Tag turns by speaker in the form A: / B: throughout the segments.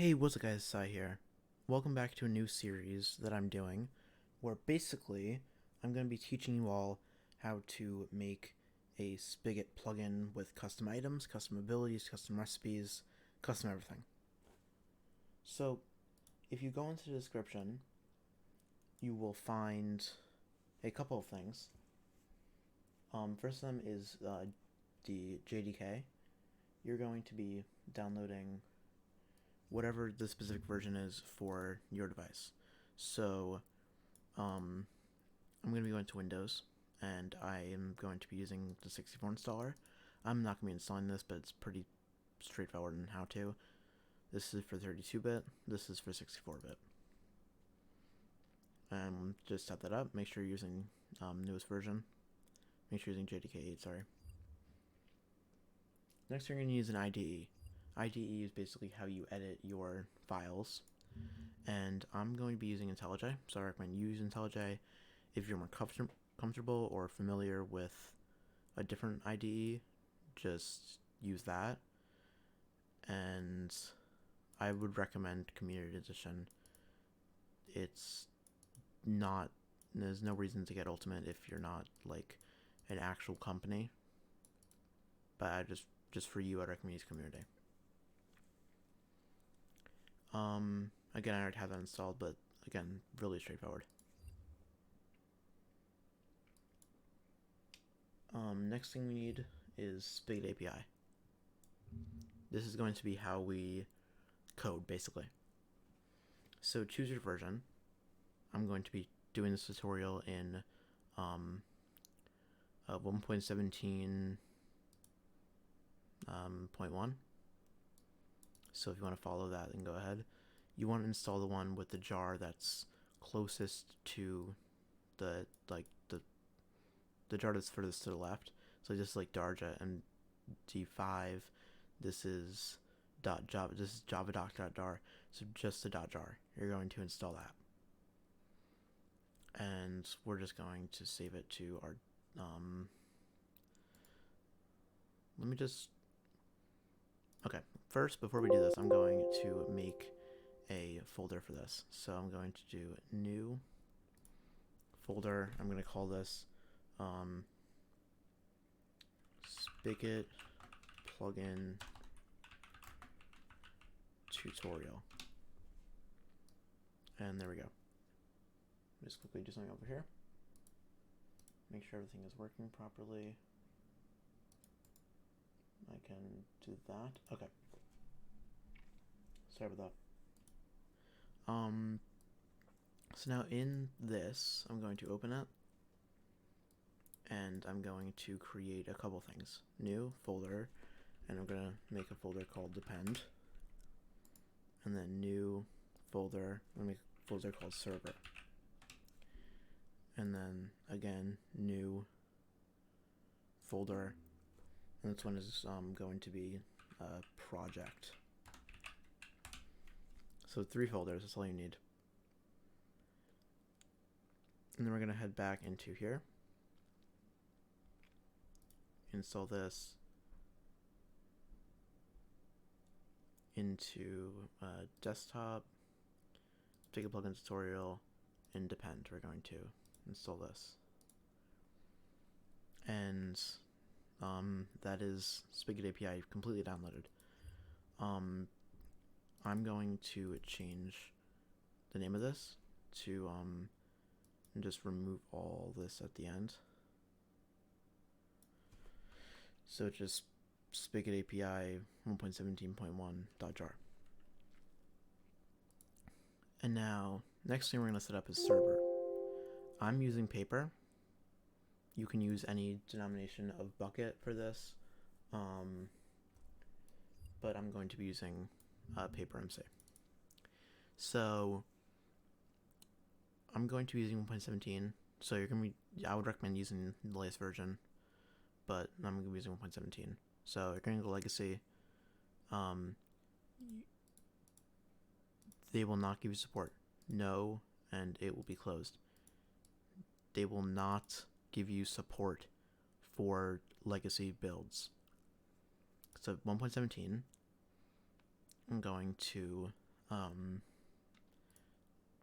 A: Hey, what's up guys, Sai here. Welcome back to a new series that I'm doing, where basically I'm going to be teaching you all how to make a Spigot plugin with custom items, custom abilities, custom recipes, custom everything. So, if you go into the description, you will find a couple of things. First of them is the JDK. You're going to be downloading whatever the specific version is for your device. So, I'm going to be going to Windows, and I am going to be using the 64 installer. I'm not going to be installing this, but it's pretty straightforward in how to. This is for 32-bit, this is for 64-bit. Just set that up, make sure you're using newest version. Make sure you're using JDK 8, sorry. Next, you're going to use an IDE. IDE is basically how you edit your files. And I'm going to be using IntelliJ, so I recommend you use IntelliJ. If you're more comfortable or familiar with a different IDE, just use that. And I would recommend Community Edition. It's not, there's no reason to get Ultimate if you're not like an actual company. But I just for you, I recommend use Community. Again, I already have that installed, but again, really straightforward. Next thing we need is Spigot API. This is going to be how we code, basically. So choose your version. I'm going to be doing this tutorial in 1.17.1. So if you want to follow that, then go ahead. You want to install the one with the jar that's closest to the jar that's furthest to the left. So just like Darja and D5, this is .java. This is java.jar. So just the .jar. You're going to install that, and we're just going to save it to our. Let me just. Okay, first before we do this, I'm going to make a folder for this. So I'm going to do new folder. I'm going to call this Spigot Plugin Tutorial. And there we go. Just quickly do something over here. Make sure everything is working properly. I can do that. Okay. Sorry about that. So now in this, I'm going to open it, and I'm going to create a couple things. New folder, and I'm going to make a folder called depend, and then new folder, I'm going to make a folder called server, and then again new folder, and this one is going to be project. So 3 folders, that's all you need. And then we're going to head back into here, install this into desktop, take a plugin tutorial, and depend. We're going to install this. And that is Spigot API completely downloaded. I'm going to change the name of this to and just remove all this at the end. So just Spigot API 1.17.1.jar. And now, next thing we're going to set up is server. I'm using paper. You can use any denomination of bucket for this, but I'm going to be using paper MC. So I'm going to be using 1.17. So you're going to be, I would recommend using the latest version, but I'm going to be using 1.17. So you're going to go legacy. They will not give you support. No, and it will be closed. They will not give you support for legacy builds. So 1.17, I'm going to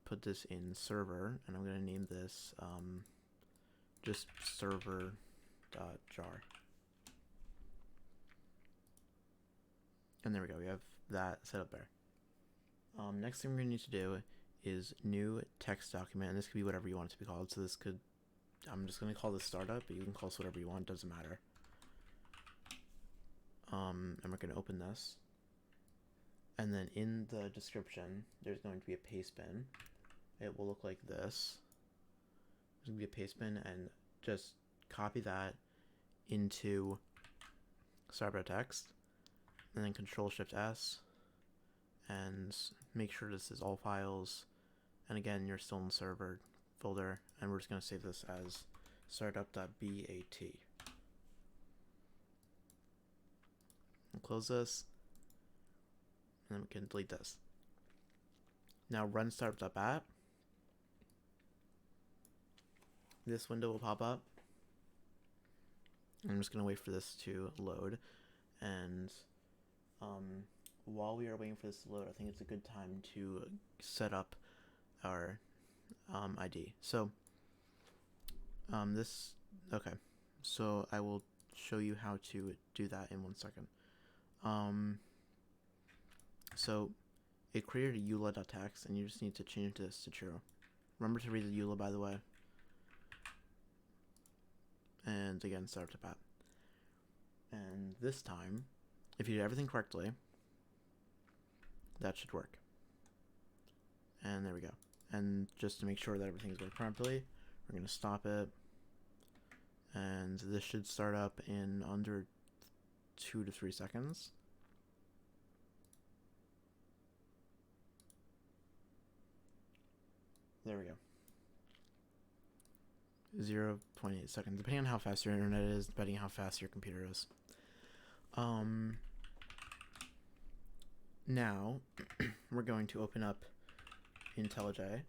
A: put this in server, and I'm going to name this just server.jar. And there we go, we have that set up there. Next thing we're going to need to do is new text document, and this could be whatever you want it to be called. So this could, I'm just going to call this startup, but you can call this whatever you want, doesn't matter. And we're going to open this. And then in the description, there's going to be a paste bin. It will look like this. There's going to be a paste bin, and just copy that into start.text, and then Control-Shift-S, and make sure this is all files. And again, you're still in the server folder, and we're just going to save this as startup.bat. And close this, and then we can delete this. Now run startup.bat. This window will pop up. I'm just going to wait for this to load, and while we are waiting for this to load, I think it's a good time to set up our ID. So okay, so I will show you how to do that in 1 second. So it created a eula.txt, and you just need to change this to true. Remember to read the eula, by the way. And again, startup.bat. And this time, if you did everything correctly, that should work. And there we go. And just to make sure that everything's working properly, we're going to stop it. And this should start up in under 2 to 3 seconds. There we go. 0.8 seconds, depending on how fast your internet is, depending on how fast your computer is. Now, we're going to open up IntelliJ.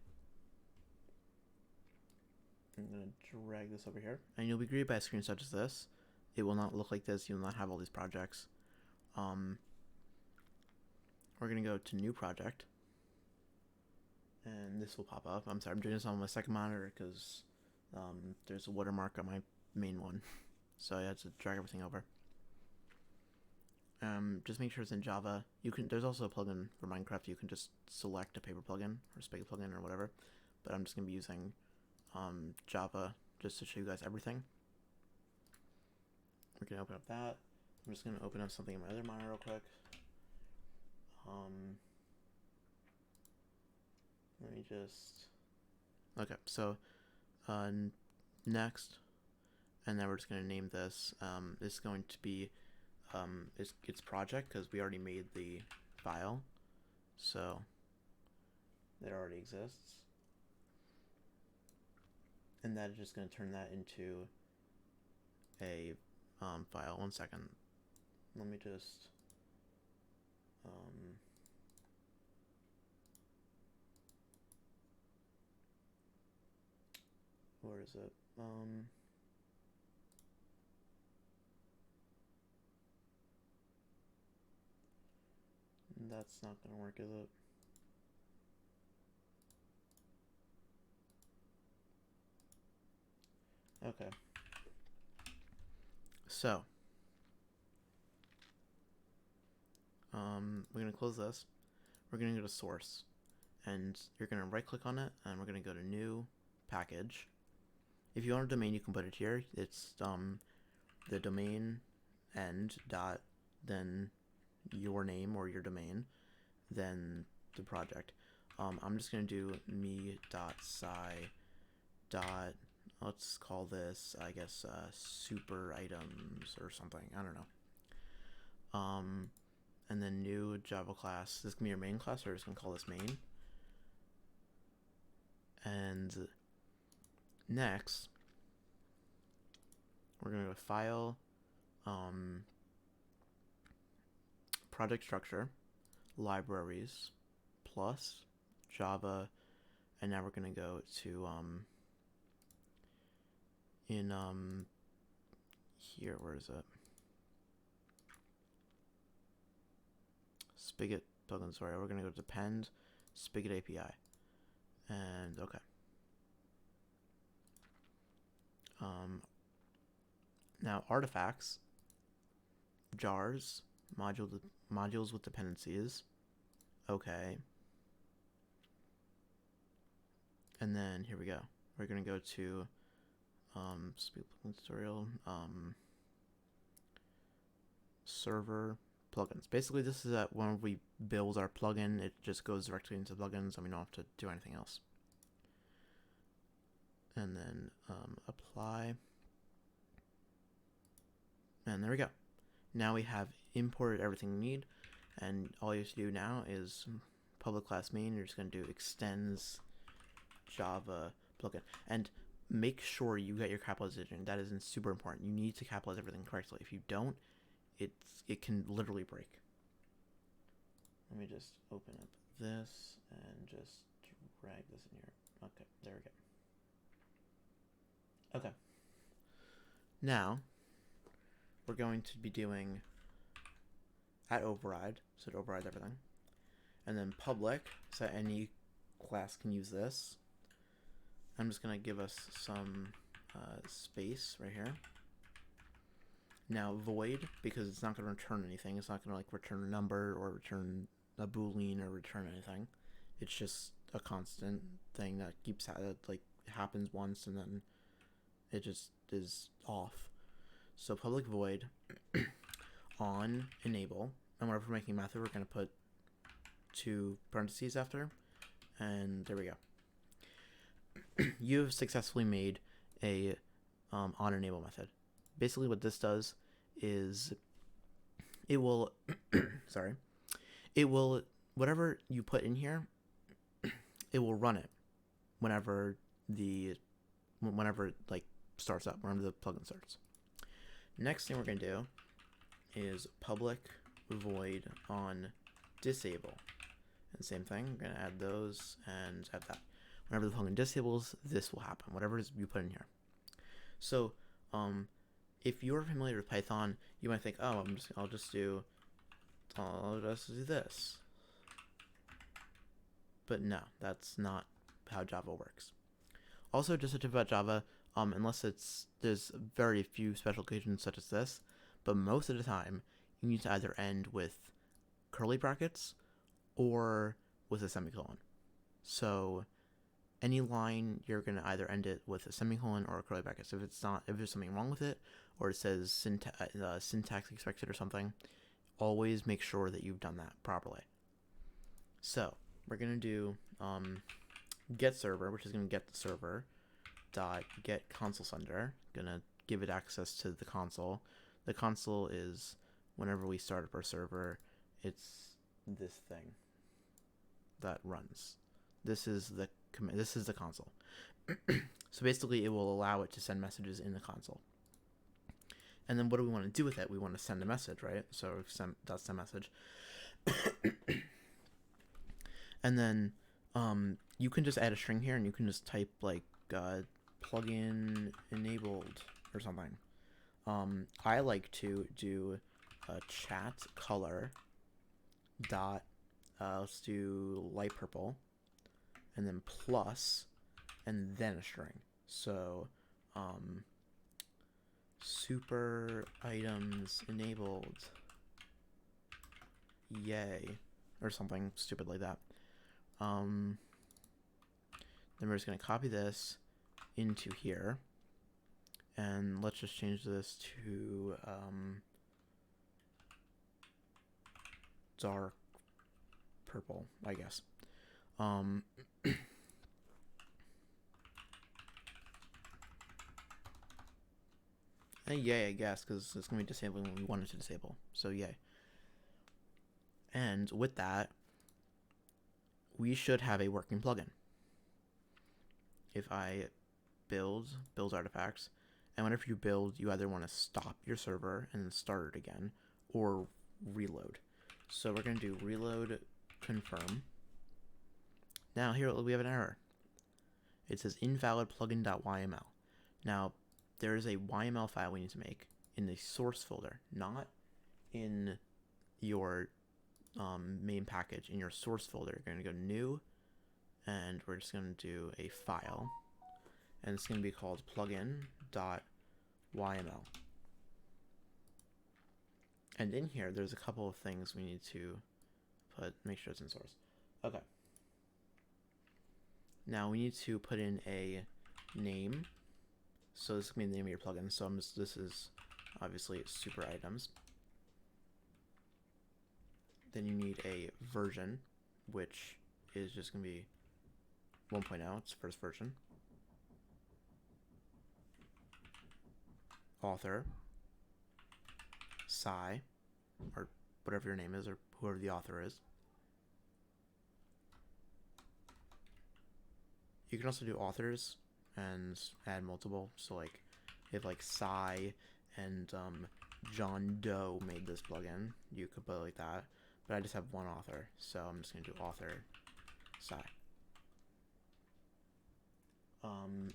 A: I'm going to drag this over here, and you'll be greeted by a screen such as this. It will not look like this. You will not have all these projects. We're going to go to New Project, and this will pop up. I'm sorry, I'm doing this on my second monitor because there's a watermark on my main one, so I had to drag everything over. Just make sure it's in Java. There's also a plugin for Minecraft. You can just select a paper plugin or Spigot plugin or whatever, but I'm just going to be using Java just to show you guys everything. We're going to open up that. I'm just going to open up something in my other monitor real quick. Let me just... Okay, so next, and then we're just going to name this. This is going to be its project, because we already made the file, so it already exists. And that is just going to turn that into a file. 1 second. Let me just where is it? That's not going to work, is it? Okay. So, we're going to close this. We're going to go to source, and you're going to right click on it, and we're going to go to new package. If you want a domain, you can put it here. It's the domain end dot, then your name or your domain, then the project. I'm just going to do me.sci. Let's call this, I guess, super items or something. I don't know. And then new Java class. This can be your main class, or just going to call this main. And next, we're going to go to File, Project Structure, Libraries, Plus, Java, and now we're going to go to here, where is it? Spigot plugin, sorry. We're going to go to depend, Spigot API. And, okay. Now, artifacts, jars, modules with dependencies. Okay. And then, here we go. We're going to go to Spigot plugin tutorial, server plugins. Basically, this is that when we build our plugin, it just goes directly into plugins and we don't have to do anything else. And then apply. And there we go. Now we have imported everything we need, and all you have to do now is public class main. You're just going to do extends Java plugin, and make sure you get your capitalization. That is super important. You need to capitalize everything correctly. If you don't, it can literally break. Let me just open up this and just drag this in here. Okay, there we go. Okay. Now we're going to be doing @override, so it overrides everything, and then public, so any class can use this. I'm just going to give us some space right here. Now void, because it's not going to return anything. It's not going to like return a number or return a boolean or return anything. It's just a constant thing that keeps like happens once and then it just is off. So public void on enable, and whenever we're making a method, we're going to put 2 parentheses after, and there we go. You have successfully made a on enable method. Basically what this does is it will sorry, it will, whatever you put in here, it will run it whenever it like starts up, whenever the plugin starts. Next thing we're going to do is public void on disable, and same thing, we're going to add those and add that. Whenever the plugin disables, this will happen, whatever it is you put in here. So if you're familiar with Python, you might think, oh, I'll just do this. But no, that's not how Java works. Also, just a tip about Java, unless there's very few special occasions such as this, but most of the time you need to either end with curly brackets or with a semicolon. So any line, you're going to either end it with a semicolon or a curly bracket. So if there's something wrong with it, or it says syntax expected or something, always make sure that you've done that properly. So we're going to do get server, which is going to get the server, dot get console sender, going to give it access to the console. The console is whenever we start up our server, it's this thing that runs. This is the console. So basically it will allow it to send messages in the console. And then what do we want to do with it? We want to send a message, right? So send message. And then you can just add a string here, and you can just type like plugin enabled or something. I like to do chat color dot let's do light purple, and then plus, and then a string. So super items enabled, yay, or something stupid like that. Then we're just going to copy this into here, and let's just change this to dark purple, I guess. And yay, I guess, because it's going to be disabling when we want it to disable. So yay. And with that, we should have a working plugin. If I build artifacts, and whenever you build, you either want to stop your server and then start it again, or reload. So we're going to do reload confirm. Now here we have an error. It says invalid plugin.yml. Now there is a YML file we need to make in the source folder, not in your main package in your source folder, you're going to go new, and we're just going to do a file, and it's going to be called plugin.yml. And in here, there's a couple of things we need to make sure it's in source. Okay. Now we need to put in a name. So this is going to be the name of your plugin. So this is obviously super items. Then you need a version, which is just going to be 1.0. It's first version. Author. Sci, or whatever your name is, or whoever the author is. You can also do authors and add multiple. So like, if like Sci and John Doe made this plugin, you could put it like that. But I just have one author, so I'm just gonna do author Sci.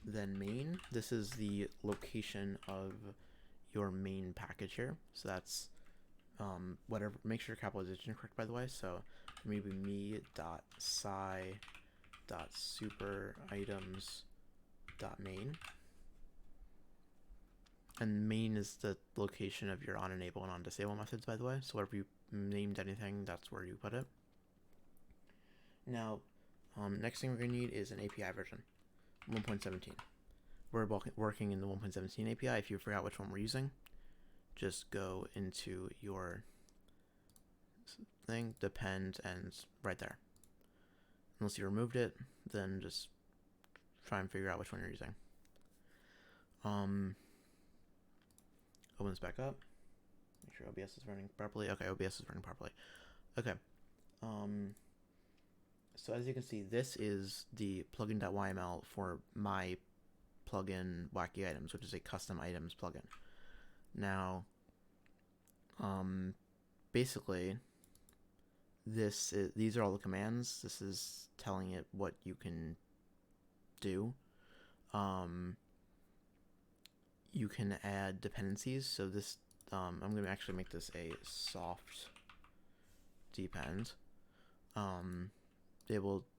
A: Then main. This is the location of your main package here. So that's whatever. Make sure capitalization is correct, by the way. So maybe me.sci.superitems.main. And main is the location of your on-enable and on-disable methods, by the way. So wherever you named anything, that's where you put it. Now, next thing we're going to need is an API version, 1.17. We're working in the 1.17 API. If you forgot which one we're using, just go into your thing, depend, and right there. Unless you removed it, then just try and figure out which one you're using. Open this back up. Make sure OBS is running properly. Okay, OBS is running properly. Okay. So as you can see, this is the plugin.yml for my plugin Wacky Items, which is a custom items plugin. Now, basically, these are all the commands. This is telling it what you can do. You can add dependencies. So this, I'm going to actually make this a soft depend.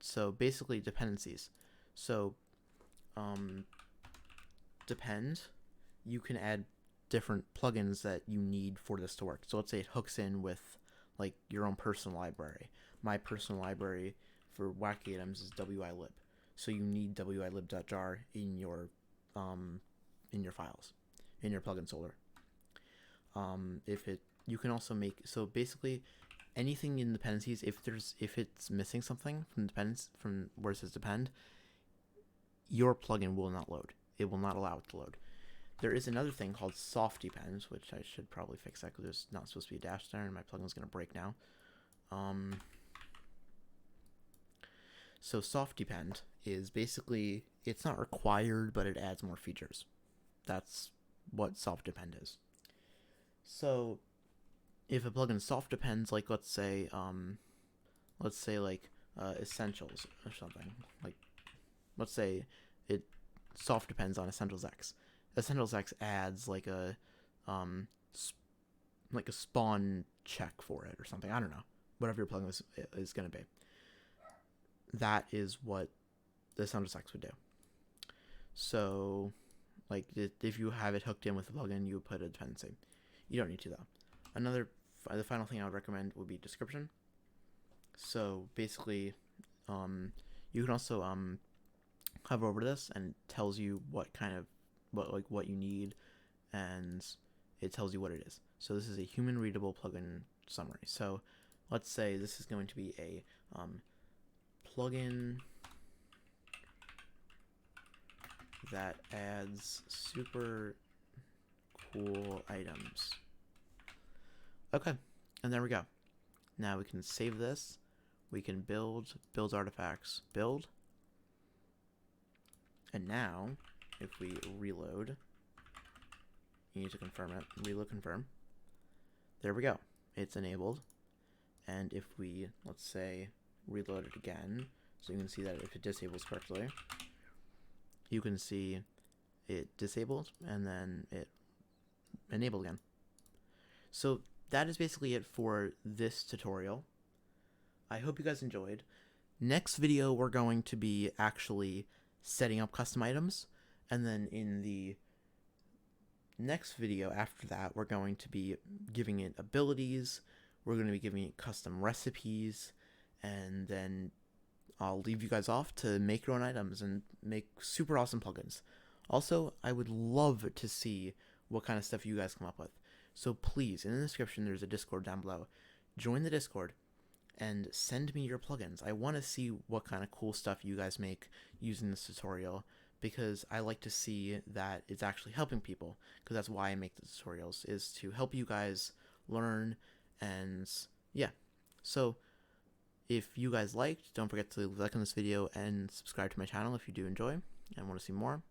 A: So basically dependencies. So, depend, you can add different plugins that you need for this to work. So let's say it hooks in with like your own personal library. My personal library for Wacky Items is wilib. So you need wilib.jar in your files, in your plugin folder. You can also make, so basically anything in dependencies, if it's missing something from where it says depend, your plugin will not load. It will not allow it to load. There is another thing called soft depends, which I should probably fix that because there's not supposed to be a dash there, and my plugin's going to break now. So soft depend is basically, it's not required, but it adds more features. That's what soft depend is. So if a plugin soft depends, like let's say like essentials or something, like let's say it soft depends on Essentials X. Essentials X adds like a spawn check for it or something. I don't know. Whatever your plugin is going to be. That is what the Essentials X would do. So, like if you have it hooked in with the plugin, you would put a dependency. You don't need to though. The final thing I would recommend would be description. So basically, you can also hover over this and it tells you what you need, and it tells you what it is. So this is a human readable plugin summary. So let's say this is going to be a plugin that adds super cool items. Okay, and there we go. Now we can save this. We can build artifacts, build. And now, if we reload, you need to confirm it. Reload, confirm. There we go. It's enabled. And if we, let's say, reload it again, so you can see that if it disables correctly, you can see it disabled and then it enabled again. So that is basically it for this tutorial. I hope you guys enjoyed. Next video, we're going to be actually setting up custom items, and then in the next video after that, we're going to be giving it abilities, we're going to be giving it custom recipes, and then I'll leave you guys off to make your own items and make super awesome plugins. Also, I would love to see what kind of stuff you guys come up with. So please, in the description, there's a Discord down below. Join the Discord and send me your plugins. I want to see what kind of cool stuff you guys make using this tutorial, because I like to see that it's actually helping people, because that's why I make the tutorials, is to help you guys learn. And yeah, so if you guys liked, don't forget to like on this video and subscribe to my channel if you do enjoy and want to see more.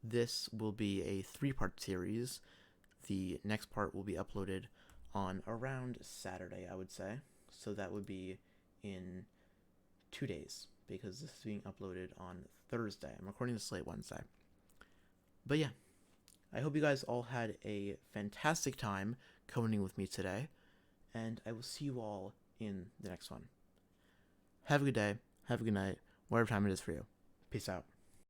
A: This will be a 3-part series. The next part will be uploaded on around Saturday, I would say. So that would be in 2 days, because this is being uploaded on Thursday. I'm recording this late Wednesday. But yeah, I hope you guys all had a fantastic time coding with me today, and I will see you all in the next one. Have a good day, have a good night, whatever time it is for you. Peace out.